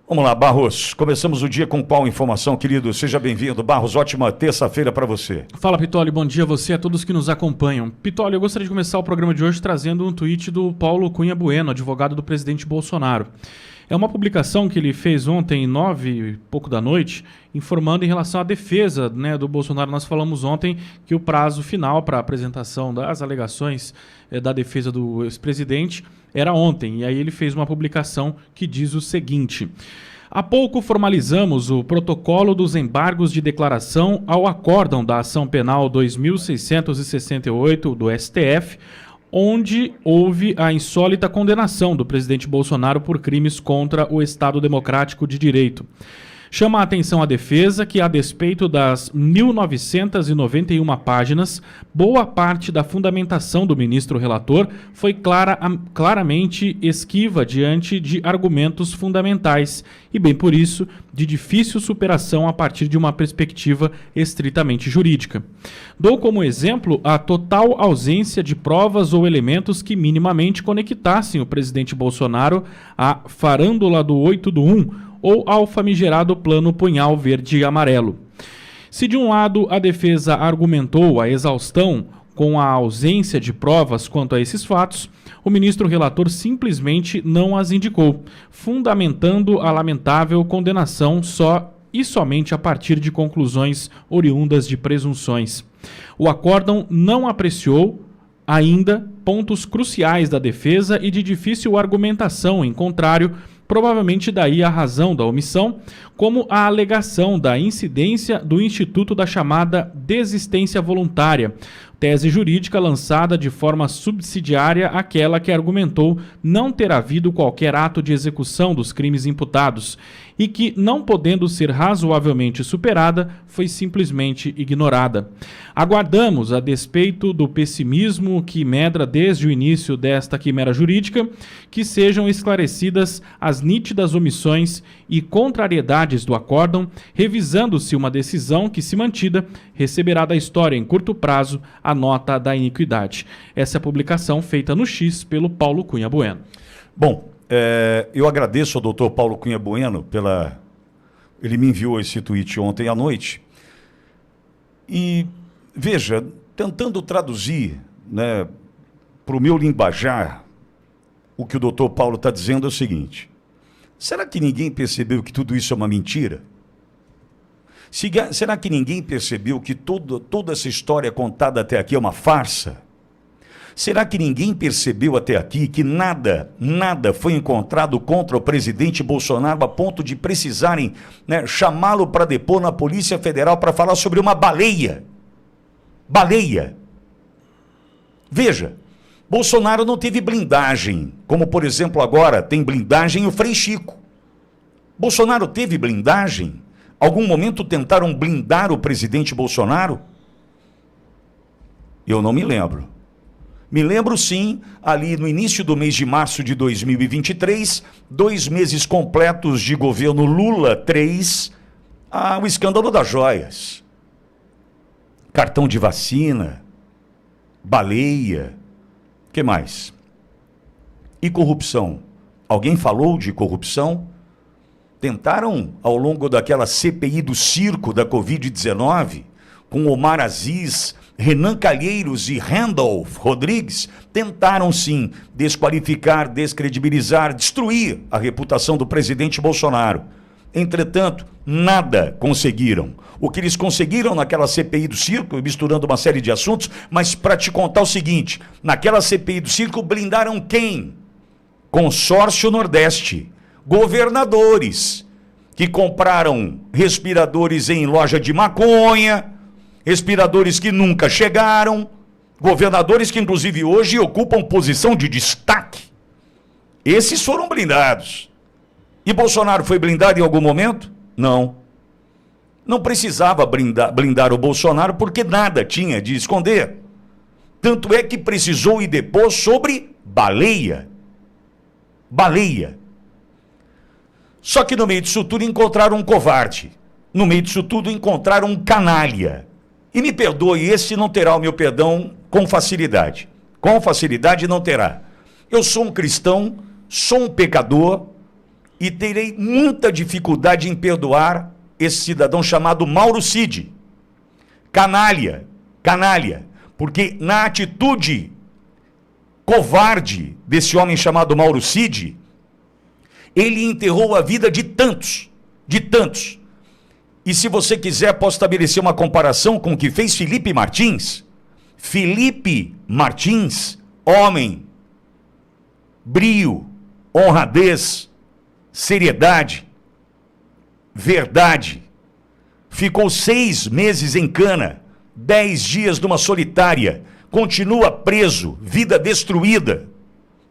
Vamos lá, Barros. Começamos o dia com qual informação, querido? Seja bem-vindo. Barros, ótima terça-feira para você. Fala, Pitoli. Bom dia a você e a todos que nos acompanham. Pitoli, eu gostaria de começar o programa de hoje trazendo um tweet do Paulo Cunha Bueno, advogado do presidente Bolsonaro. É uma publicação que ele fez ontem, 9h da noite, informando em relação à defesa, do Bolsonaro. Nós falamos ontem que o prazo final para a apresentação das alegações da defesa do ex-presidente era ontem. E aí ele fez uma publicação que diz o seguinte: há pouco formalizamos o protocolo dos embargos de declaração ao acórdão da ação penal 2668 do STF, onde houve a insólita condenação do presidente Bolsonaro por crimes contra o Estado Democrático de Direito. Chama a atenção a defesa que, a despeito das 1.991 páginas, boa parte da fundamentação do ministro relator foi claramente esquiva diante de argumentos fundamentais e, bem por isso, de difícil superação a partir de uma perspectiva estritamente jurídica. Dou como exemplo a total ausência de provas ou elementos que minimamente conectassem o presidente Bolsonaro à farândula do 8/1, ou ao famigerado plano punhal verde e amarelo. Se de um lado a defesa argumentou a exaustão com a ausência de provas quanto a esses fatos, o ministro relator simplesmente não as indicou, fundamentando a lamentável condenação só e somente a partir de conclusões oriundas de presunções. O acórdão não apreciou ainda pontos cruciais da defesa e de difícil argumentação, em contrário, provavelmente daí a razão da omissão, como a alegação da incidência do Instituto da chamada desistência voluntária, tese jurídica lançada de forma subsidiária àquela que argumentou não ter havido qualquer ato de execução dos crimes imputados e que, não podendo ser razoavelmente superada, foi simplesmente ignorada. Aguardamos, a despeito do pessimismo que medra desde o início desta quimera jurídica, que sejam esclarecidas as nítidas omissões e contrariedades do acórdão, revisando-se uma decisão que, se mantida, receberá da história em curto prazo a nota da iniquidade. Essa é a publicação feita no X pelo Paulo Cunha Bueno. Bom, eu agradeço ao doutor Paulo Cunha Bueno ele me enviou esse tweet ontem à noite. E, veja, tentando traduzir para o meu linguajar, o que o doutor Paulo está dizendo é o seguinte: será que ninguém percebeu que tudo isso é uma mentira? Será que ninguém percebeu que toda essa história contada até aqui é uma farsa? Será que ninguém percebeu até aqui que nada foi encontrado contra o presidente Bolsonaro a ponto de precisarem chamá-lo para depor na Polícia Federal para falar sobre uma baleia? Baleia! Veja, Bolsonaro não teve blindagem, como, por exemplo, agora tem blindagem o Frei Chico. Bolsonaro teve blindagem? Algum momento tentaram blindar o presidente Bolsonaro? Eu não me lembro. Me lembro sim, ali no início do mês de março de 2023, 2 meses completos de governo Lula 3, o escândalo das joias. Cartão de vacina, baleia, que mais? E corrupção? Alguém falou de corrupção? Tentaram, ao longo daquela CPI do circo da Covid-19, com Omar Aziz, Renan Calheiros e Randolph Rodrigues, tentaram sim desqualificar, descredibilizar, destruir a reputação do presidente Bolsonaro. Entretanto, nada conseguiram. O que eles conseguiram naquela CPI do circo, misturando uma série de assuntos, mas para te contar o seguinte, naquela CPI do circo blindaram quem? Consórcio Nordeste, governadores que compraram respiradores em loja de maconha, respiradores que nunca chegaram, governadores que inclusive hoje ocupam posição de destaque. Esses foram blindados. E Bolsonaro foi blindado em algum momento? Não. Não precisava blindar o Bolsonaro porque nada tinha de esconder. Tanto é que precisou ir depor sobre baleia. Baleia. Só que no meio disso tudo encontraram um covarde. No meio disso tudo encontraram um canalha. E me perdoe, esse não terá o meu perdão com facilidade. Com facilidade não terá. Eu sou um cristão, sou um pecador, e terei muita dificuldade em perdoar esse cidadão chamado Mauro Cid. Canalha, porque na atitude covarde desse homem chamado Mauro Cid, ele enterrou a vida de tantos. E se você quiser, posso estabelecer uma comparação com o que fez Felipe Martins. Felipe Martins, homem, brio, honradez, seriedade, verdade. Ficou 6 meses em cana, 10 dias numa solitária, continua preso, vida destruída.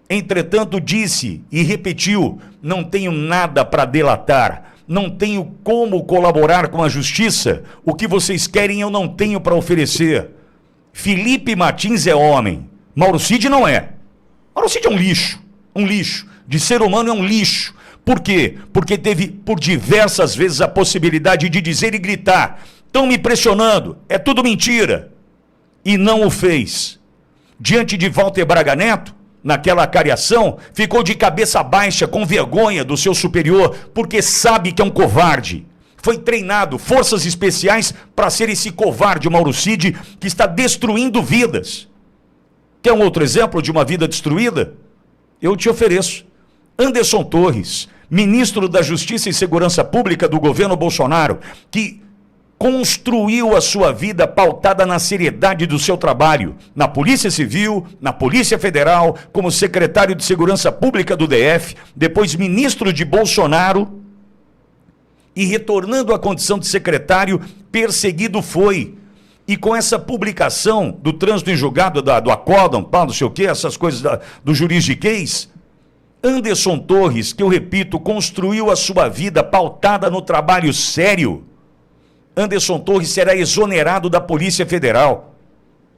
Entretanto, disse e repetiu: não tenho nada para delatar, não tenho como colaborar com a justiça, o que vocês querem eu não tenho para oferecer. Felipe Martins é homem, Mauro Cid não é. Mauro Cid é um lixo, de ser humano é um lixo. Por quê? Porque teve por diversas vezes a possibilidade de dizer e gritar: estão me pressionando, é tudo mentira. E não o fez. Diante de Walter Braga Neto, naquela cariação, ficou de cabeça baixa, com vergonha do seu superior, porque sabe que é um covarde. Foi treinado, forças especiais, para ser esse covarde, Mauro Cid, que está destruindo vidas. Quer um outro exemplo de uma vida destruída? Eu te ofereço. Anderson Torres, ministro da Justiça e Segurança Pública do governo Bolsonaro, que construiu a sua vida pautada na seriedade do seu trabalho, na Polícia Civil, na Polícia Federal, como secretário de Segurança Pública do DF, depois ministro de Bolsonaro, e retornando à condição de secretário, perseguido foi. E com essa publicação do trânsito em julgado, do acórdão, não sei o quê, essas coisas do juridiquês, Anderson Torres, que eu repito, construiu a sua vida pautada no trabalho sério. Anderson Torres será exonerado da Polícia Federal,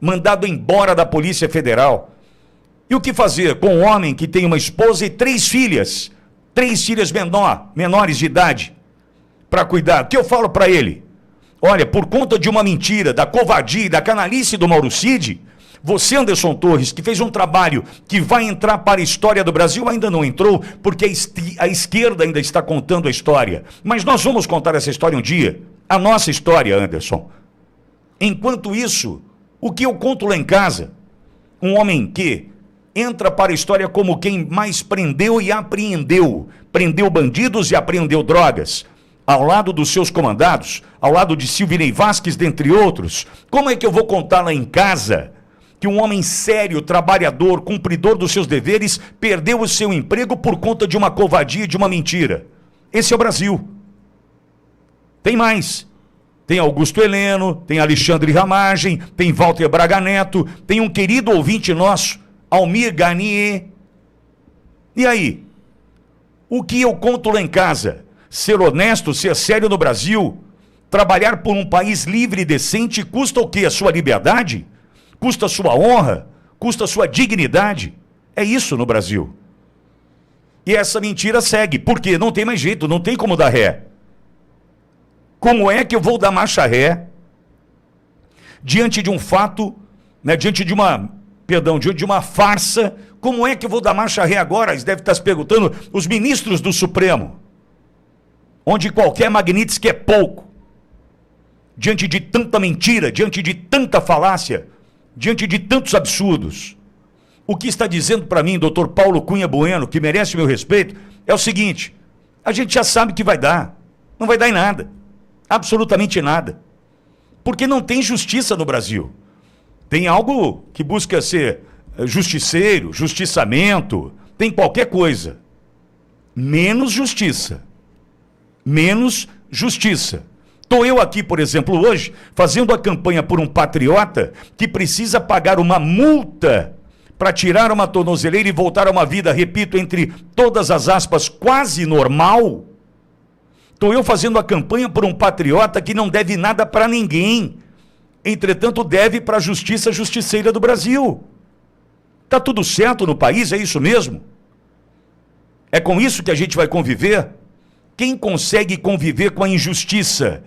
mandado embora da Polícia Federal. E o que fazer com um homem que tem uma esposa e 3 filhas menores de idade, para cuidar? O que eu falo para ele? Olha, por conta de uma mentira, da covardia e da canalice do Mauro Cid, você, Anderson Torres, que fez um trabalho que vai entrar para a história do Brasil, ainda não entrou, porque a esquerda ainda está contando a história. Mas nós vamos contar essa história um dia. A nossa história, Anderson. Enquanto isso, o que eu conto lá em casa? Um homem que entra para a história como quem mais prendeu e apreendeu. Prendeu bandidos e apreendeu drogas. Ao lado dos seus comandados, ao lado de Silvinei Vasquez, dentre outros. Como é que eu vou contar lá em casa que um homem sério, trabalhador, cumpridor dos seus deveres, perdeu o seu emprego por conta de uma covardia e de uma mentira? Esse é o Brasil. Tem mais. Tem Augusto Heleno, tem Alexandre Ramagem, tem Walter Braga Neto, tem um querido ouvinte nosso, Almir Garnier. E aí? O que eu conto lá em casa? Ser honesto, ser sério no Brasil, trabalhar por um país livre e decente, custa o quê? A sua liberdade? Custa a sua honra? Custa a sua dignidade? É isso no Brasil. E essa mentira segue. Por quê? Não tem mais jeito, não tem como dar ré. Como é que eu vou dar marcha ré diante de um fato, né, diante de uma farsa? Como é que eu vou dar marcha ré agora? Eles devem estar se perguntando, os ministros do Supremo, onde qualquer Magnitsky é pouco, diante de tanta mentira, diante de tanta falácia, diante de tantos absurdos. O que está dizendo para mim, doutor Paulo Cunha Bueno, que merece o meu respeito, é o seguinte: a gente já sabe que vai dar, não vai dar em nada, absolutamente nada, porque não tem justiça no Brasil. Tem algo que busca ser justiceiro, justiçamento, tem qualquer coisa, menos justiça. Menos justiça. Estou eu aqui, por exemplo, hoje, fazendo a campanha por um patriota que precisa pagar uma multa para tirar uma tornozeleira e voltar a uma vida, repito, entre todas as aspas, quase normal. Estou eu fazendo a campanha por um patriota que não deve nada para ninguém. Entretanto, deve para a justiça justiceira do Brasil. Está tudo certo no país? É isso mesmo? É com isso que a gente vai conviver? Quem consegue conviver com a injustiça?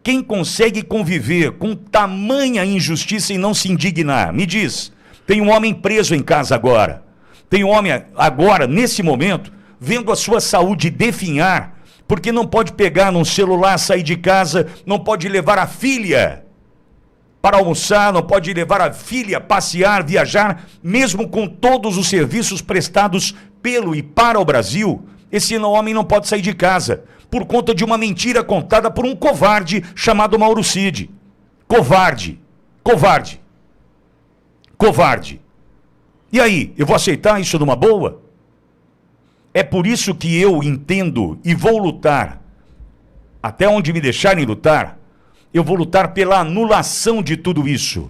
Quem consegue conviver com tamanha injustiça e não se indignar? Me diz, tem um homem preso em casa agora. Tem um homem agora, nesse momento, vendo a sua saúde definhar, porque não pode pegar num celular, sair de casa, não pode levar a filha para almoçar, não pode levar a filha a passear, viajar, mesmo com todos os serviços prestados pelo e para o Brasil, esse homem não pode sair de casa, por conta de uma mentira contada por um covarde chamado Mauro Cid. Covarde, covarde, covarde. E aí, eu vou aceitar isso numa boa? É por isso que eu entendo e vou lutar, até onde me deixarem lutar, eu vou lutar pela anulação de tudo isso.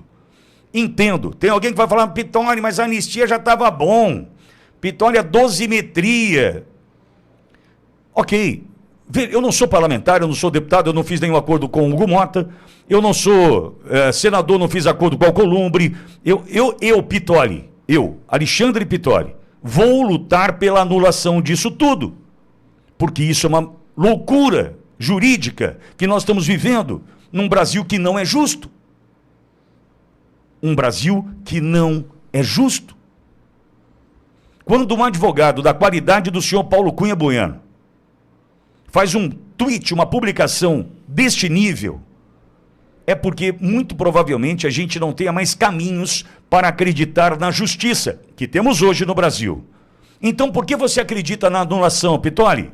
Entendo. Tem alguém que vai falar, Pittoli, mas a anistia já estava bom. Pittoli, a dosimetria. Ok. Eu não sou parlamentar, eu não sou deputado, eu não fiz nenhum acordo com o Hugo Mota, eu não sou senador, não fiz acordo com o Alcolumbre. Pittoli, Alexandre Pittoli, vou lutar pela anulação disso tudo. Porque isso é uma loucura jurídica que nós estamos vivendo num Brasil que não é justo. Um Brasil que não é justo. Quando um advogado da qualidade do senhor Paulo Cunha Bueno faz um tweet, uma publicação deste nível, é porque muito provavelmente a gente não tenha mais caminhos para acreditar na justiça que temos hoje no Brasil. Então, por que você acredita na anulação, Pittoli?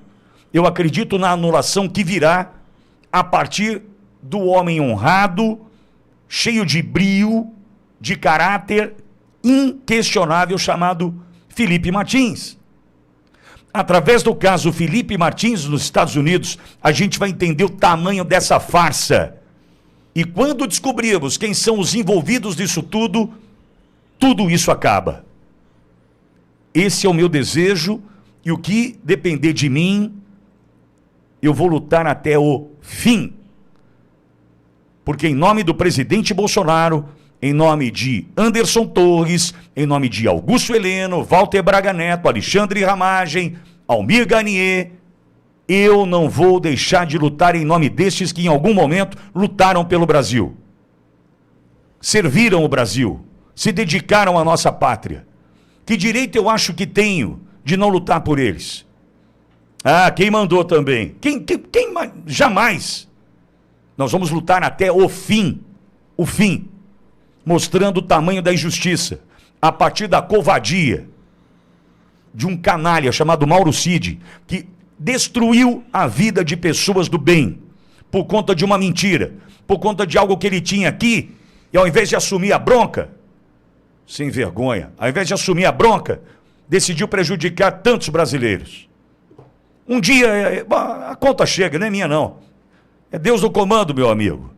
Eu acredito na anulação que virá a partir do homem honrado, cheio de brio, de caráter inquestionável, chamado Felipe Martins. Através do caso Felipe Martins nos Estados Unidos, a gente vai entender o tamanho dessa farsa. E quando descobrirmos quem são os envolvidos nisso tudo, tudo isso acaba. Esse é o meu desejo, e o que depender de mim, eu vou lutar até o fim. Porque em nome do presidente Bolsonaro, em nome de Anderson Torres, em nome de Augusto Heleno, Walter Braga Neto, Alexandre Ramagem, Almir Garnier, eu não vou deixar de lutar em nome destes que em algum momento lutaram pelo Brasil. Serviram o Brasil, se dedicaram à nossa pátria. Que direito eu acho que tenho de não lutar por eles? Ah, quem mandou também? Quem jamais. Nós vamos lutar até o fim, mostrando o tamanho da injustiça, a partir da covardia de um canalha chamado Mauro Cid, que destruiu a vida de pessoas do bem, por conta de uma mentira, por conta de algo que ele tinha aqui, e ao invés de assumir a bronca, sem vergonha, ao invés de assumir a bronca, decidiu prejudicar tantos brasileiros. Um dia, a conta chega, não é minha não, é Deus no comando, meu amigo,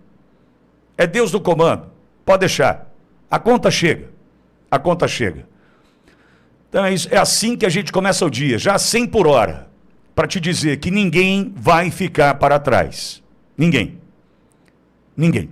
é Deus no comando, pode deixar, a conta chega, a conta chega. Então é assim que a gente começa o dia, já 100 por hora, para te dizer que ninguém vai ficar para trás. Ninguém. Ninguém.